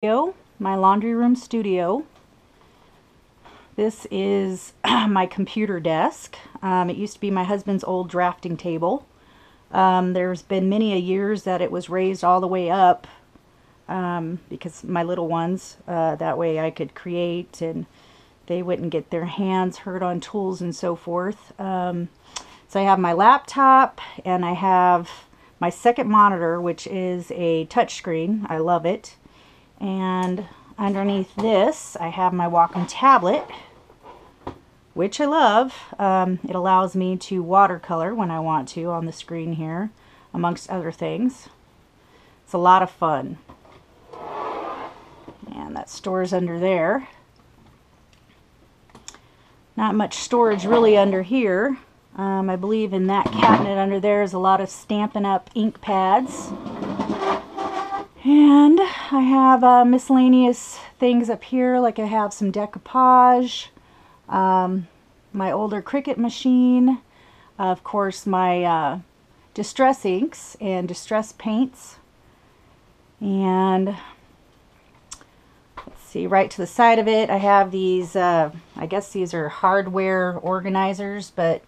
My laundry room studio. This is my computer desk. It used to be my husband's old drafting table. There's been many a years that it was raised all the way up because my little ones, that way I could create and they wouldn't get their hands hurt on tools and so forth. So I have my laptop and I have my second monitor, which is a touchscreen. I love it. And underneath this, I have my Wacom tablet, which I love. It allows me to watercolor when I want to on the screen here, amongst other things. It's a lot of fun. And that stores under there. Not much storage really under here. I believe in that cabinet under there is a lot of Stampin' Up! Ink pads. And I have miscellaneous things up here, like I have some decoupage, my older Cricut machine, of course my distress inks and distress paints, and let's see, right to the side of it I have these, I guess these are hardware organizers, but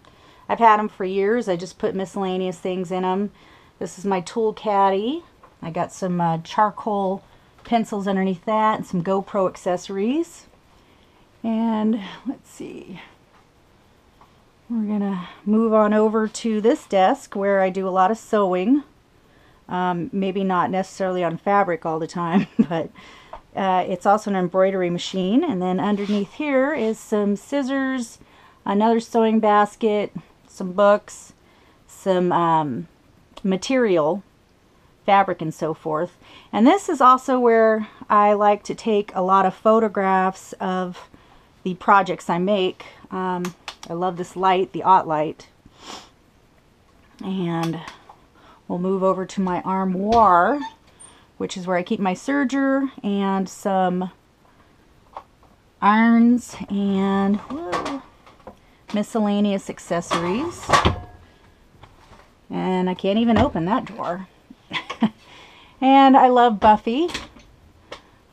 I've had them for years. I just put miscellaneous things in them. This is my tool caddy. I got some charcoal pencils underneath that and some GoPro accessories. And let's see, we're gonna move on over to this desk where I do a lot of sewing. Maybe not necessarily on fabric all the time, but it's also an embroidery machine. And then underneath here is some scissors, another sewing basket, some books, some material, fabric and so forth. And this is also where I like to take a lot of photographs of the projects I make. I love this light, the OttLite. And we'll move over to my armoire, which is where I keep my serger and some irons and miscellaneous accessories. And I can't even open that drawer. And I love Buffy.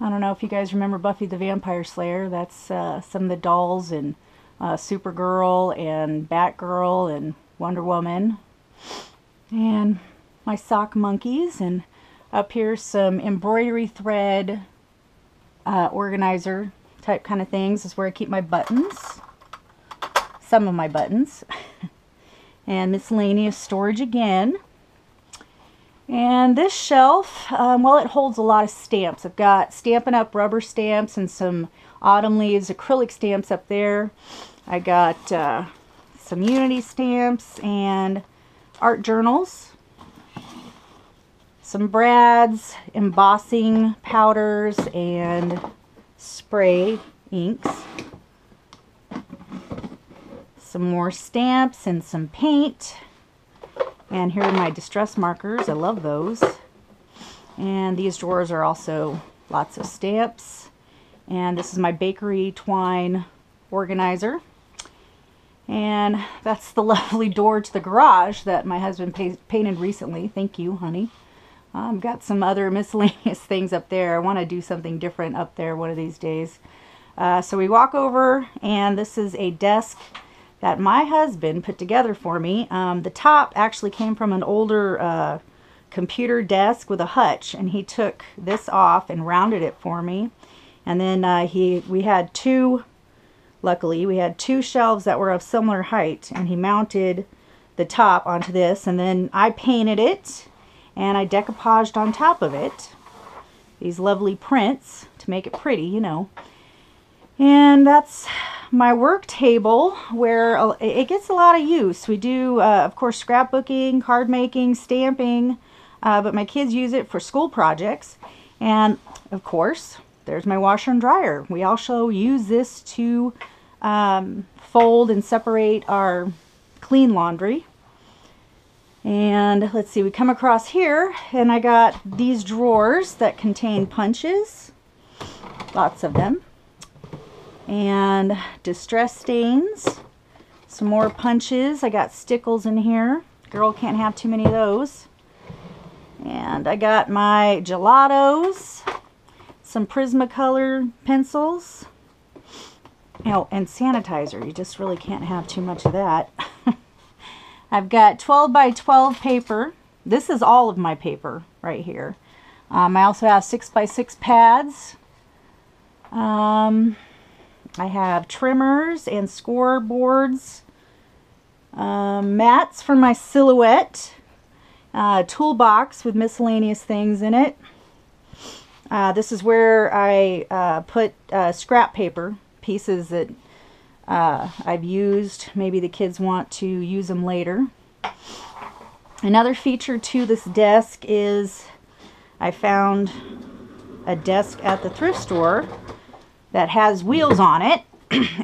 I don't know if you guys remember Buffy the Vampire Slayer. That's some of the dolls, and Supergirl and Batgirl and Wonder Woman. And my sock monkeys. And up here some embroidery thread organizer type kind of things. This is where I keep my buttons. Some of my buttons. And miscellaneous storage again. And this shelf, well, it holds a lot of stamps. I've got Stampin' Up! Rubber stamps and some Autumn Leaves acrylic stamps up there. I got some Unity stamps and art journals. Some brads, embossing powders, and spray inks. Some more stamps and some paint. And here are my distress markers. I love those. And these drawers are also lots of stamps. And this is my bakery twine organizer. And that's the lovely door to the garage that my husband painted recently. Thank you, honey. I've got some other miscellaneous things up there. I want to do something different up there one of these days. So we walk over, and this is a desk that my husband put together for me. The top actually came from an older computer desk with a hutch, and he took this off and rounded it for me. And then we had two, luckily, we had two shelves that were of similar height, and he mounted the top onto this, and then I painted it, and I decoupaged on top of it these lovely prints to make it pretty, you know. And that's my work table, where it gets a lot of use. We do, of course, scrapbooking, card making, stamping, but my kids use it for school projects. And, of course, there's my washer and dryer. We also use this to fold and separate our clean laundry. And let's see, we come across here, and I got these drawers that contain punches, lots of them. And distress stains, some more punches. I got stickles in here. Girl can't have too many of those. And I got my gelatos, some Prismacolor pencils. Oh, and sanitizer. You just really can't have too much of that. I've got 12 by 12 paper. This is all of my paper right here. I also have 6 by 6 pads. I have trimmers and scoreboards. Mats for my silhouette. Toolbox with miscellaneous things in it. This is where I put scrap paper, pieces that I've used. Maybe the kids want to use them later. Another feature to this desk is I found a desk at the thrift store that has wheels on it,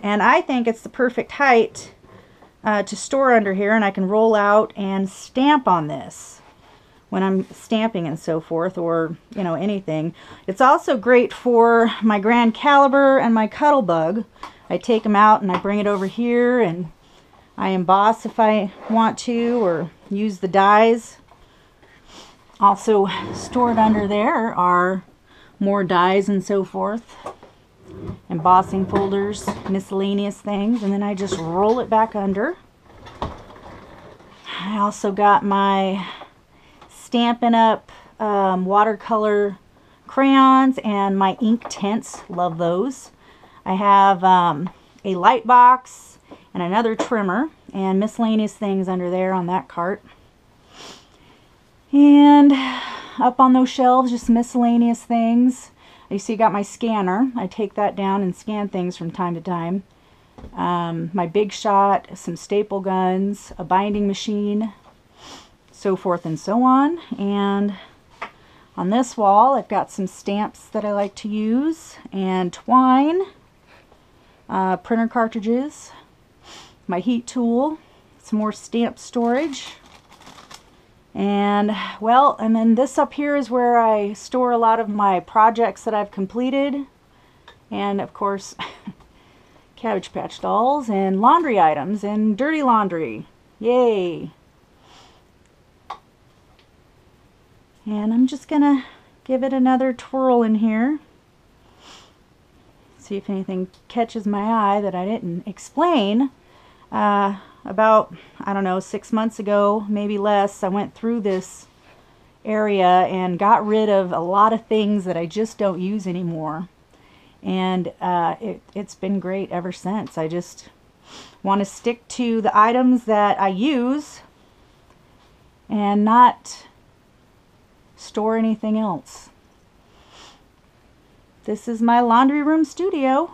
and I think it's the perfect height to store under here, and I can roll out and stamp on this when I'm stamping and so forth, or you know, anything. It's also great for my Grand Caliber and my Cuttlebug. I take them out and I bring it over here and I emboss if I want to, or use the dies. Also stored under there are more dies and so forth, embossing folders, miscellaneous things, and then I just roll it back under. I also got my Stampin' Up! Watercolor crayons and my ink tints. Love those. I have a light box and another trimmer and miscellaneous things under there on that cart. And up on those shelves, just miscellaneous things. You see, I got my scanner. I take that down and scan things from time to time. My Big Shot, some staple guns, a binding machine, so forth and so on. And on this wall, I've got some stamps that I like to use, and twine, printer cartridges, my heat tool, some more stamp storage, and well, and then this up here is where I store a lot of my projects that I've completed, and of course Cabbage Patch dolls and laundry items and dirty laundry. Yay! And I'm just gonna give it another twirl in here. See if anything catches my eye that I didn't explain. About, I don't know, 6 months ago, maybe less, I went through this area and got rid of a lot of things that I just don't use anymore. And it's been great ever since. I just want to stick to the items that I use and not store anything else. This is my laundry room studio.